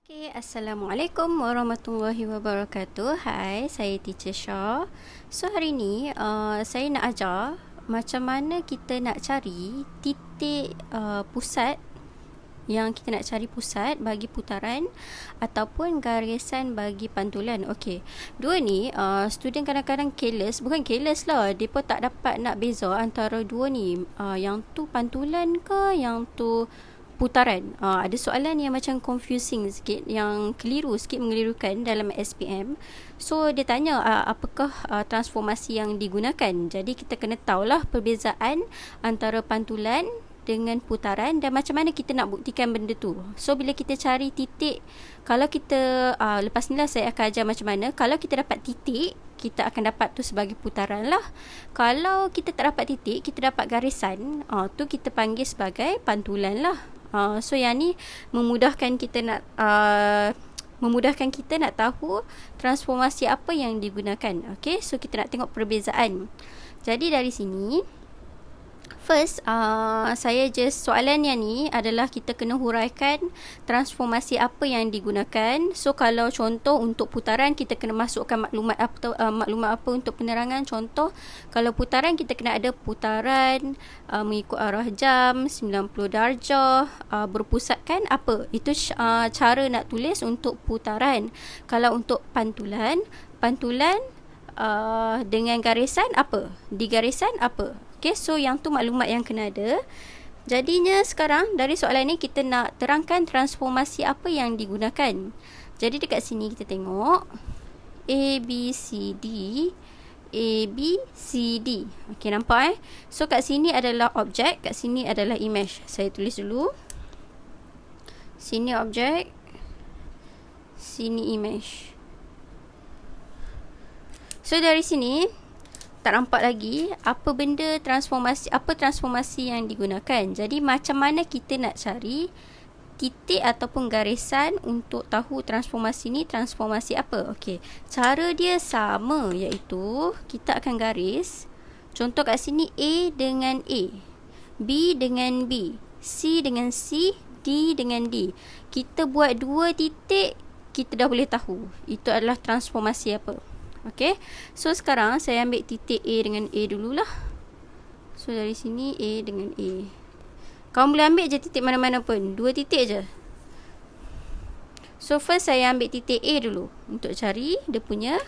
Okay, Assalamualaikum warahmatullahi wabarakatuh. Hai, saya Teacher Shah. So, hari ni saya nak ajar macam mana kita nak cari titik pusat yang kita nak cari pusat bagi putaran ataupun garisan bagi pantulan. Okey, dua ni student kadang-kadang careless. Bukan careless lah, dia pun tak dapat nak beza antara dua ni. Yang tu pantulan ke, yang tu putaran. Ada soalan yang macam confusing sikit, yang keliru sikit, mengelirukan dalam SPM. So dia tanya apakah transformasi yang digunakan. Jadi kita kena tahulah perbezaan antara pantulan dengan putaran dan macam mana kita nak buktikan benda tu. So bila kita cari titik, kalau kita lepas ni lah saya akan ajar macam mana. Kalau kita dapat titik, kita akan dapat tu sebagai putaran lah. Kalau kita tak dapat titik, kita dapat garisan, tu kita panggil sebagai pantulan lah. So yang ni memudahkan kita nak tahu transformasi apa yang digunakan. Okay, so kita nak tengok perbezaan. Jadi dari sini first, saya just soalan yang ni adalah kita kena huraikan transformasi apa yang digunakan. So kalau contoh untuk putaran, kita kena masukkan maklumat apa untuk penerangan. Contoh kalau putaran, kita kena ada putaran mengikut arah jam 90 darjah, berpusatkan apa. Itu cara nak tulis untuk putaran. Kalau untuk pantulan dengan garisan apa, di garisan apa. Okay, so yang tu maklumat yang kena ada. Jadinya sekarang dari soalan ni kita nak terangkan transformasi apa yang digunakan. Jadi dekat sini kita tengok A, B, C, D, A, B, C, D. Okay, nampak So kat sini adalah objek, kat sini adalah image. Saya tulis dulu. Sini objek, sini image. So dari sini tak nampak lagi apa transformasi yang digunakan. Jadi macam mana kita nak cari titik ataupun garisan untuk tahu transformasi ni transformasi apa. Okey, cara dia sama, iaitu kita akan garis. Contoh kat sini A dengan A, B dengan B, C dengan C, D dengan D. Kita buat dua titik, kita dah boleh tahu itu adalah transformasi apa. Okay, so sekarang saya ambil titik A dengan A dululah. So dari sini A dengan A. Kamu boleh ambil je titik mana-mana pun, dua titik je. So first saya ambil titik A dulu untuk cari dia punya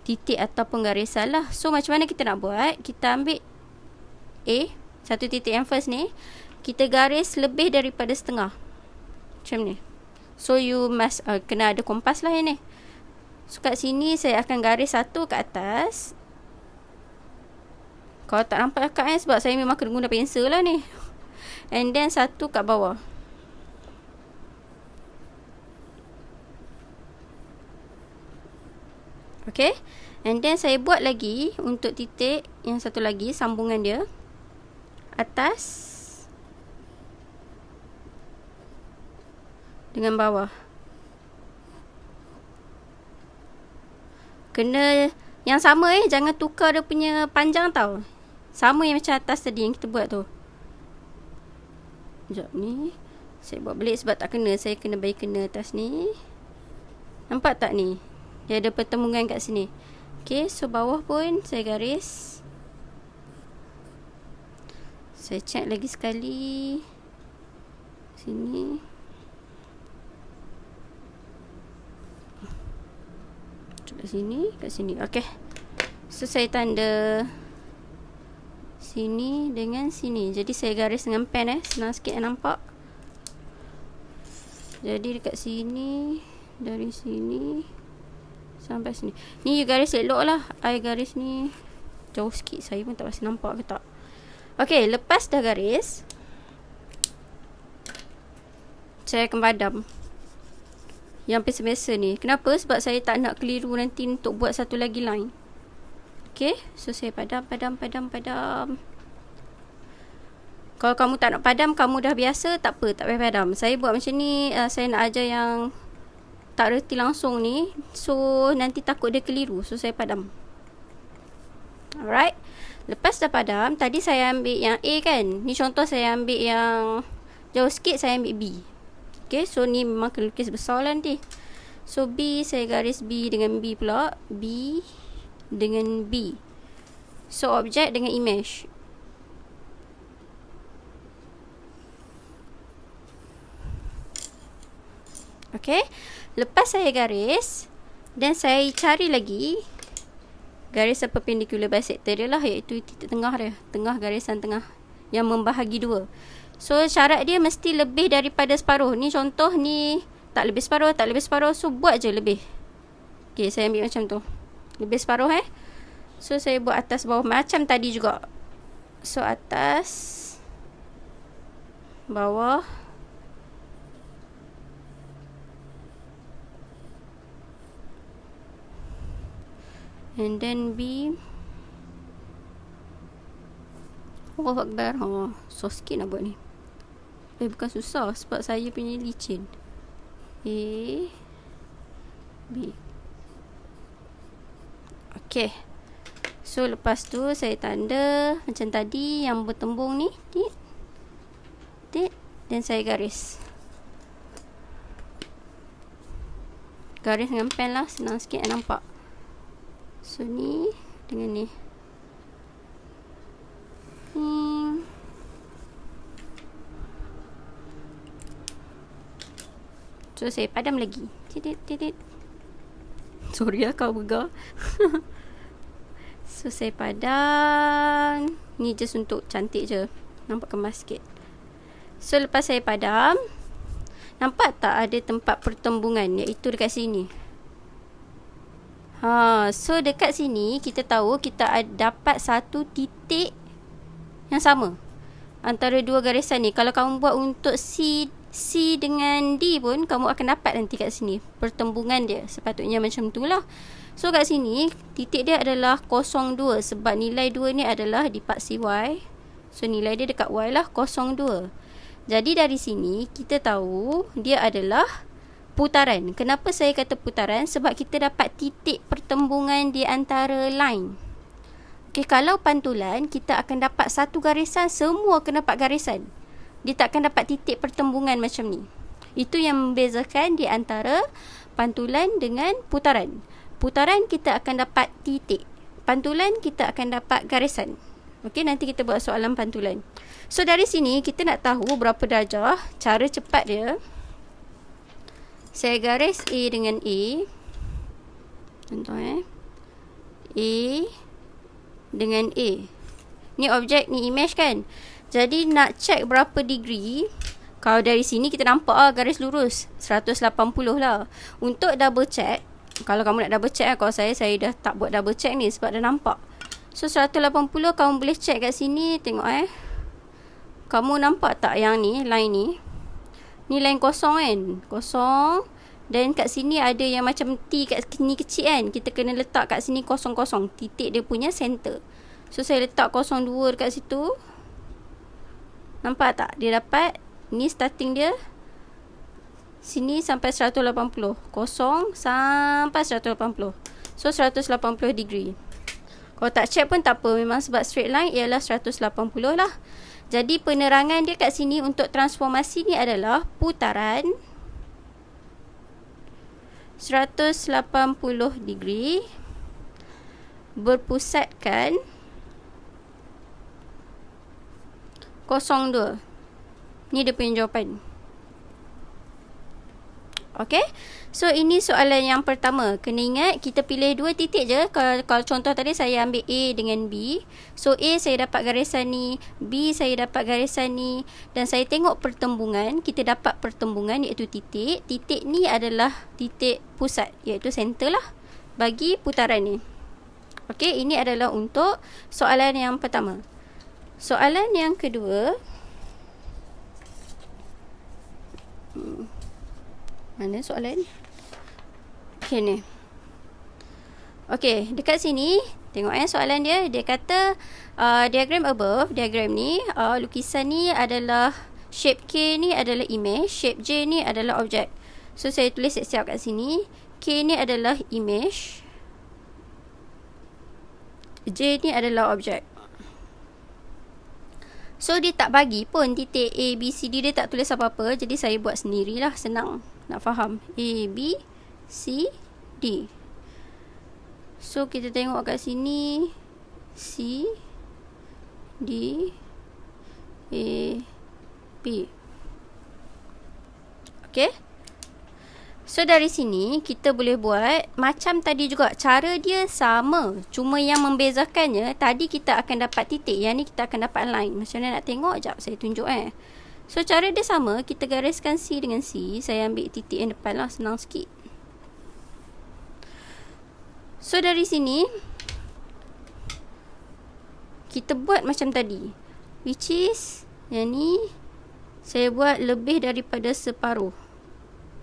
titik ataupun garisan lah. So macam mana kita nak buat? Kita ambil A, satu titik yang first ni, kita garis lebih daripada setengah. Macam ni. So you must kena ada kompas lah ni. So kat sini saya akan garis satu kat atas. Kalau tak nampak akak sebab saya memang kena guna pensel lah ni. And then satu kat bawah. Okay, and then saya buat lagi untuk titik yang satu lagi, sambungan dia atas dengan bawah. Kena yang sama jangan tukar dia punya panjang tau. Sama yang macam atas tadi yang kita buat tu. Sekejap ni saya buat balik sebab tak kena. Saya kena bagi kena atas ni. Nampak tak ni? Dia ada pertemuan kat sini. Okay, so bawah pun saya garis. Saya check lagi sekali. Sini. Kat sini. Okey. So saya tanda sini dengan sini. Jadi saya garis dengan pen senang sikit nampak. Jadi dekat sini, dari sini sampai sini. Ni you garis elok lah. I garis ni jauh sikit. Saya pun tak pasti nampak ke tak. Okey, lepas dah garis, saya akan padam yang biasa-biasa ni. Kenapa? Sebab saya tak nak keliru nanti untuk buat satu lagi line. Okay, so saya padam. Kalau kamu tak nak padam, kamu dah biasa, tak apa, tak payah padam. Saya buat macam ni, saya nak ajar yang tak reti langsung ni. So nanti takut dia keliru, so saya padam. Alright, lepas dah padam, tadi saya ambil yang A kan. Ni contoh saya ambil yang Jauh sikit saya ambil B. Okay, so ni memang kena lukis besar lah nanti. So B, saya garis B dengan B pula. B dengan B. So objek dengan image. Okay, lepas saya garis, dan saya cari lagi garis perpendicular bisector dia lah, iaitu titik tengah dia, tengah garisan tengah yang membahagi dua. So syarat dia mesti lebih daripada separuh. Ni contoh ni tak lebih separuh, tak lebih separuh, so buat je lebih. Okay, saya ambil macam tu, lebih separuh So saya buat atas bawah macam tadi juga. So atas bawah, and then B. Allah Akbar. So sikit nak buat ni. Bukan susah, sebab saya punya licin. A, B. Okay, so lepas tu saya tanda macam tadi yang bertembung ni, dan saya garis dengan pen lah, senang sikit nak nampak. So ni dengan ni. So saya padam lagi. Sorry lah kau begar. So saya padam. Ni just untuk cantik je, nampak kemas sikit. So lepas saya padam, nampak tak ada tempat pertembungan, iaitu dekat sini. So dekat sini kita tahu kita dapat satu titik yang sama antara dua garisan ni. Kalau kamu buat untuk C dengan D pun, kamu akan dapat nanti kat sini pertembungan dia. Sepatutnya macam tu lah. So kat sini titik dia adalah 02, sebab nilai 2 ni adalah di part CY. So nilai dia dekat Y lah, 02. Jadi dari sini kita tahu dia adalah putaran. Kenapa saya kata putaran? Sebab kita dapat titik pertembungan di antara line. Okay, kalau pantulan, kita akan dapat satu garisan, semua kena dapat garisan. Dia tak akan dapat titik pertembungan macam ni. Itu yang membezakan di antara pantulan dengan putaran. Putaran kita akan dapat titik, pantulan kita akan dapat garisan. Okey, nanti kita buat soalan pantulan. So dari sini kita nak tahu berapa darjah. Cara cepat dia, saya garis A dengan A. Contoh A dengan A. Ni objek, ni image kan. Jadi nak check berapa degree, kalau dari sini kita nampak garis lurus 180 lah. Untuk double check, kalau kamu nak double check, kalau saya dah tak buat double check ni sebab dah nampak. So 180 kamu boleh check kat sini. Tengok kamu nampak tak yang ni, line ni? Ni line kosong kan, kosong. Dan kat sini ada yang macam T kat sini kecil kan. Kita kena letak kat sini kosong-kosong, titik dia punya center. So saya letak 02 dekat situ. Nampak tak? Dia dapat, ni starting dia sini sampai 180. Kosong sampai 180. So 180 degree. Kalau tak check pun tak apa, memang sebab straight line ialah 180 lah. Jadi penerangan dia kat sini untuk transformasi ni adalah putaran 180 degree berpusatkan 02. Ni dia punya jawapan. Okay, so ini soalan yang pertama. Kena ingat kita pilih dua titik je. Kalau contoh tadi saya ambil A dengan B. So A saya dapat garisan ni, B saya dapat garisan ni, dan saya tengok pertembungan. Kita dapat pertembungan iaitu titik. Titik ni adalah titik pusat, iaitu center lah bagi putaran ni. Okay, ini adalah untuk soalan yang pertama. Soalan yang kedua, mana soalan? Okay ni. Okay, dekat sini tengok soalan dia. Dia kata diagram above, diagram ni, lukisan ni adalah shape K ni adalah image, shape J ni adalah objek. So saya tulis siap-siap kat sini. K ni adalah image, J ni adalah objek. So dia tak bagi pun titik A, B, C, D. Dia tak tulis apa-apa. Jadi saya buat sendirilah, senang nak faham. A, B, C, D. So kita tengok kat sini, C, D, A, B. Okay. So dari sini kita boleh buat macam tadi juga. Cara dia sama, cuma yang membezakannya tadi kita akan dapat titik, yang ni kita akan dapat line. Macam mana nak tengok? Sekejap saya tunjuk So cara dia sama, kita gariskan C dengan C. Saya ambil titik yang depan lah, senang sikit. So dari sini kita buat macam tadi, which is yang ni saya buat lebih daripada separuh.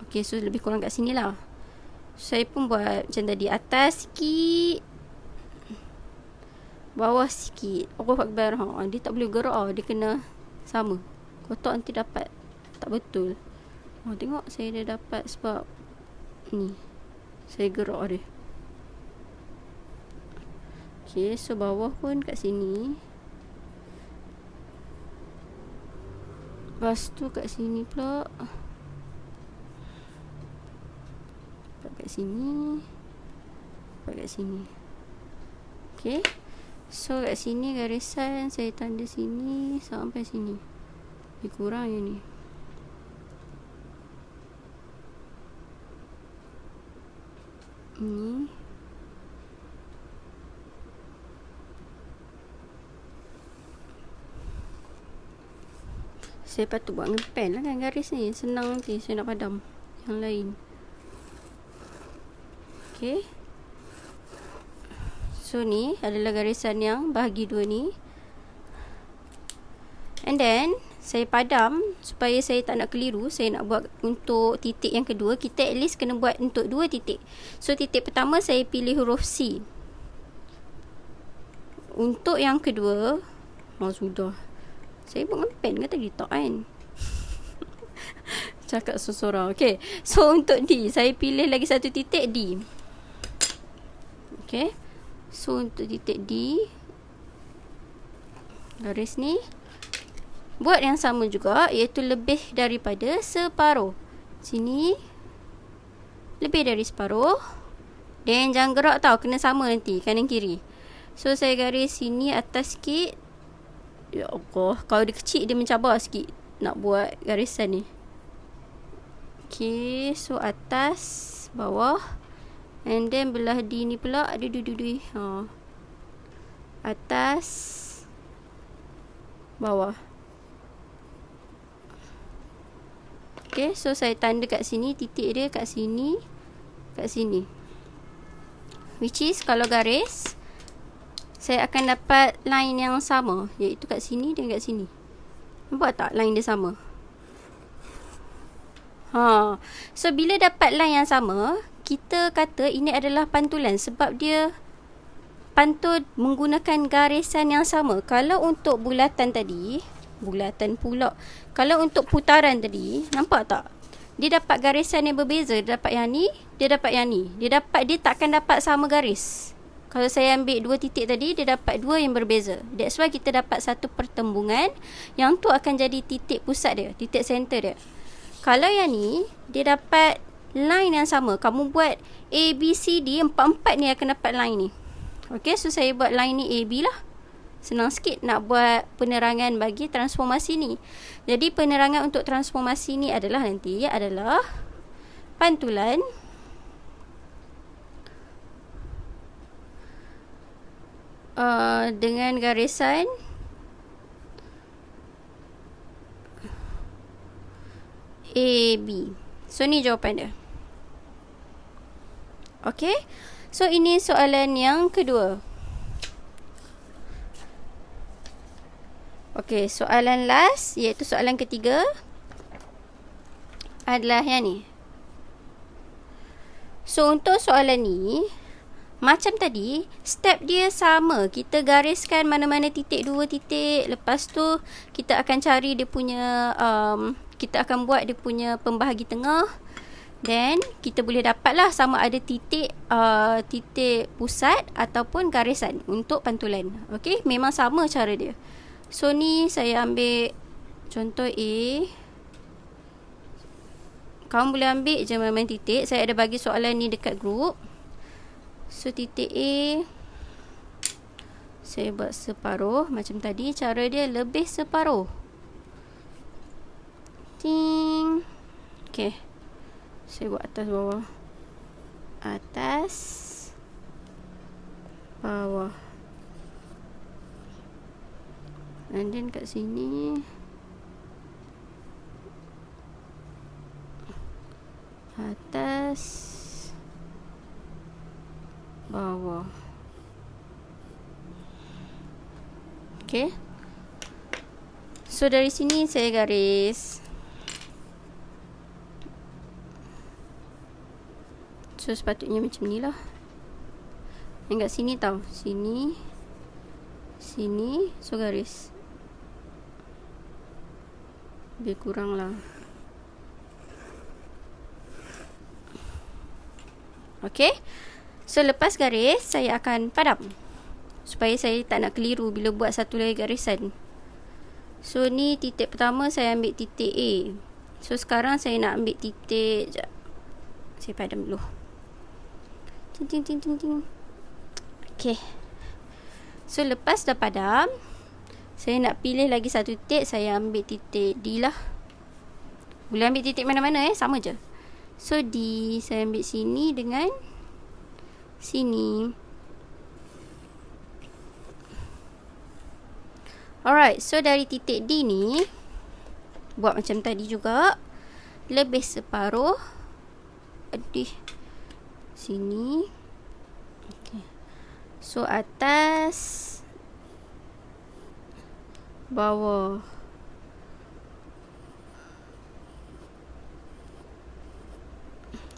Okay, so lebih kurang kat sini lah. Saya pun buat macam tadi, atas sikit, bawah sikit. Allah Akbar. Dia tak boleh gerak, dia kena sama. Kotak nanti dapat tak betul. Tengok saya dah dapat sebab ni saya gerak dia. Okay, so bawah pun kat sini. Lepas tu kat sini pula, kat sini, kat sini. Okay, so kat sini garisan saya tanda sini sampai sini. Lebih kurang yang ni. Ni saya patut buat dengan pen lah kan garis ni. Senang nanti saya nak padam yang lain. Okay, so ni adalah garisan yang bahagi dua ni. And then saya padam supaya saya tak nak keliru. Saya nak buat untuk titik yang kedua, kita at least kena buat untuk 2 titik. So titik pertama saya pilih huruf C. Untuk yang kedua, sudah. Saya buat dengan pen ke tadi? Tak kan? Cakap seseorang. Okay, so untuk D, saya pilih lagi satu titik D. Okay, so untuk titik D, garis ni buat yang sama juga, iaitu lebih daripada separuh. Sini lebih dari separuh. Dan jangan gerak tau, kena sama nanti kanan kiri. So saya garis sini atas sikit. Ya Allah, kalau dia kecil dia mencabar sikit nak buat garisan ni. Okay, so atas, bawah, and then belah D ni pula ada duduk. Atas, bawah. Okay, so saya tanda kat sini, titik dia kat sini, kat sini. Which is kalau garis, saya akan dapat line yang sama, iaitu kat sini dan kat sini. Nampak tak line dia sama? So bila dapat line yang sama, kita kata ini adalah pantulan sebab dia pantul menggunakan garisan yang sama. Kalau untuk bulatan tadi, bulatan pula, kalau untuk putaran tadi, nampak tak? Dia dapat garisan yang berbeza. Dia dapat yang ni, dia dapat yang ni. Dia takkan dapat sama garis. Kalau saya ambil 2 titik tadi, dia dapat 2 yang berbeza. That's why kita dapat satu pertembungan yang tu akan jadi titik pusat dia, titik center dia. Kalau yang ni, dia dapat line yang sama. Kamu buat A, B, C, D, 4-4 ni akan dapat line ni. Okay, so saya buat line ni A, B lah. Senang sikit nak buat penerangan bagi transformasi ni. Jadi penerangan untuk transformasi ni adalah nanti adalah pantulan dengan garisan A, B. So ni jawapan dia. Okay, so ini soalan yang kedua. Okay, soalan last, iaitu soalan ketiga, adalah yang ni. So untuk soalan ni, macam tadi, step dia sama. Kita gariskan mana-mana titik, 2 titik. Lepas tu kita akan cari dia punya kita akan buat dia punya pembahagi tengah. Then kita boleh dapatlah sama ada titik titik pusat ataupun garisan untuk pantulan. Okay, memang sama cara dia. So ni saya ambil contoh A. Kamu boleh ambil je main titik. Saya ada bagi soalan ni dekat grup. So titik A saya buat separuh macam tadi. Cara dia lebih separuh. Ting. Okay, saya buat atas bawah. Atas bawah. And then kat sini atas bawah. Okay. So dari sini saya garis. So sepatutnya macam ni lah. Yang kat sini tau. Sini. Sini. So garis. Lebih kurang lah. Okay. So lepas garis saya akan padam. Supaya saya tak nak keliru bila buat satu lagi garisan. So ni titik pertama saya ambil titik A. So sekarang saya nak ambil titik. Sekejap. Saya padam dulu. Ting ting ting ting ting. Okay. So lepas dah padam, saya nak pilih lagi satu titik. Saya ambil titik D lah. Boleh ambil titik mana-mana sama je. So D saya ambil sini dengan sini. Alright, so dari titik D ni buat macam tadi juga. Lebih separuh. Aduh. Sini. Okay. So atas bawah.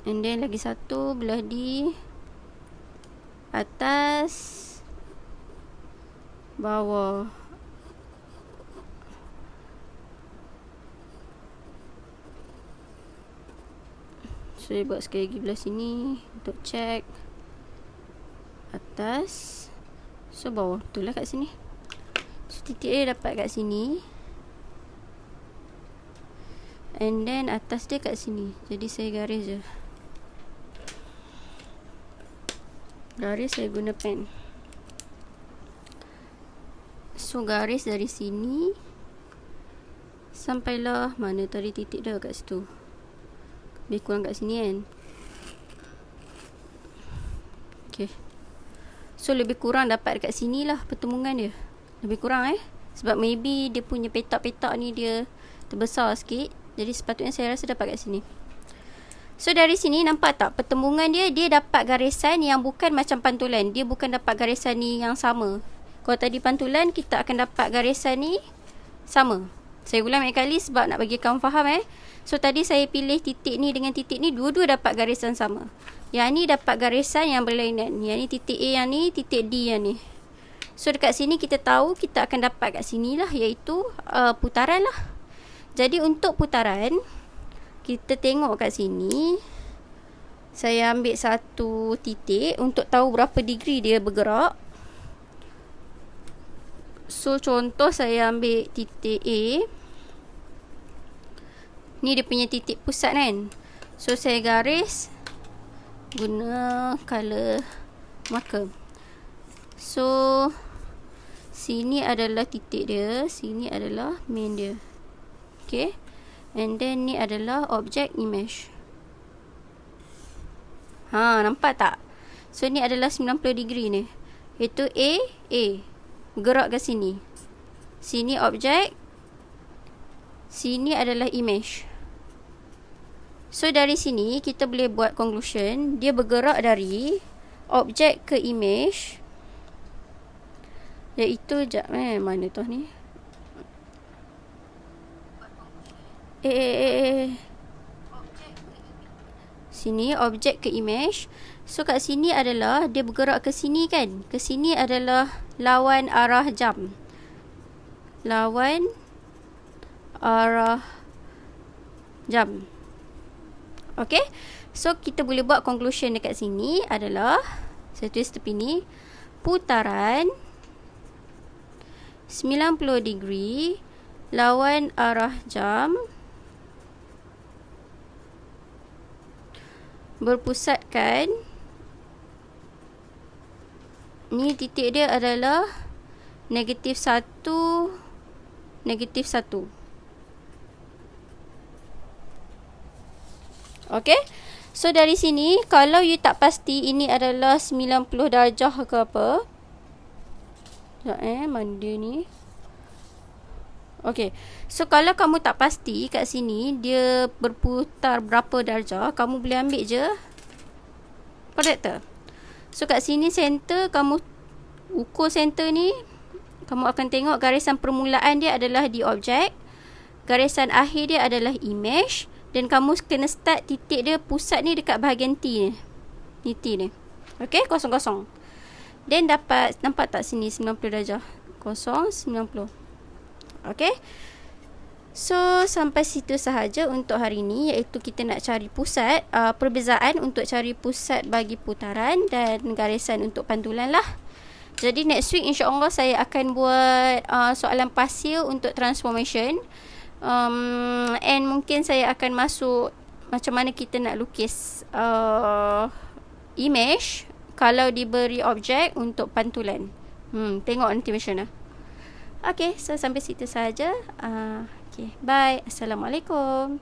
And then lagi satu belah D. Atas bawah. So saya buat sekali lagi belah sini untuk check. Atas. So bawah. Betul lah kat sini. So titik A dapat kat sini. And then atas dia kat sini. Jadi saya garis je. Garis saya guna pen. So garis dari sini sampailah mana tadi titik dah kat situ. Lebih kurang kat sini kan. Okay. So lebih kurang dapat kat sini lah pertemuan dia. Lebih kurang Sebab maybe dia punya petak-petak ni dia terbesar sikit. Jadi sepatutnya saya rasa dapat kat sini. So dari sini nampak tak pertemuan dia. Dia dapat garisan yang bukan macam pantulan. Dia bukan dapat garisan ni yang sama. Kalau tadi pantulan kita akan dapat garisan ni sama. Saya ulang banyak kali sebab nak bagi kamu faham So tadi saya pilih titik ni dengan titik ni, dua-dua dapat garisan sama. Yang ni dapat garisan yang berlainan. Yang ni titik A yang ni, titik D yang ni. So dekat sini kita tahu kita akan dapat kat sini lah, iaitu putaran lah. Jadi untuk putaran, kita tengok kat sini. Saya ambil satu titik untuk tahu berapa degree dia bergerak. So contoh saya ambil titik A. Ni dia punya titik pusat kan. So saya garis guna color marker. So sini adalah titik dia, sini adalah main dia. Okay. And then ni adalah object image. Nampak tak? So ni adalah 90 degree ni. Itu A. Gerak ke sini. Sini objek. Sini adalah image. So dari sini kita boleh buat conclusion. Dia bergerak dari objek ke image. Iaitu mana tu ni? Sini objek ke image. So kat sini adalah dia bergerak ke sini kan. Ke sini adalah lawan arah jam. Lawan arah jam. Okay. So kita boleh buat conclusion dekat sini adalah, saya tulis tepi ni, putaran 90 degree lawan arah jam, berpusatkan, ni titik dia adalah -1, -1. Okay, so dari sini kalau you tak pasti ini adalah 90 darjah ke apa, sekejap mana dia ni. Okay, so kalau kamu tak pasti kat sini dia berputar berapa darjah, kamu boleh ambil je protractor. So kat sini center, kamu ukur center ni, kamu akan tengok garisan permulaan dia adalah di objek, garisan akhir dia adalah image, dan kamu kena start titik dia pusat ni dekat bahagian T ni. Ni T ni. Okay, 0, 0. Then dapat, nampak tak sini 90 darjah? 0, 90. Okay. So, sampai situ sahaja untuk hari ni, iaitu kita nak cari pusat, perbezaan untuk cari pusat bagi putaran dan garisan untuk pantulan lah. Jadi next week insya-Allah saya akan buat soalan pasil untuk transformation. And mungkin saya akan masuk macam mana kita nak lukis image kalau diberi objek untuk pantulan. Tengok nanti macam mana. Okay, so sampai situ sahaja. Okay, bye. Assalamualaikum.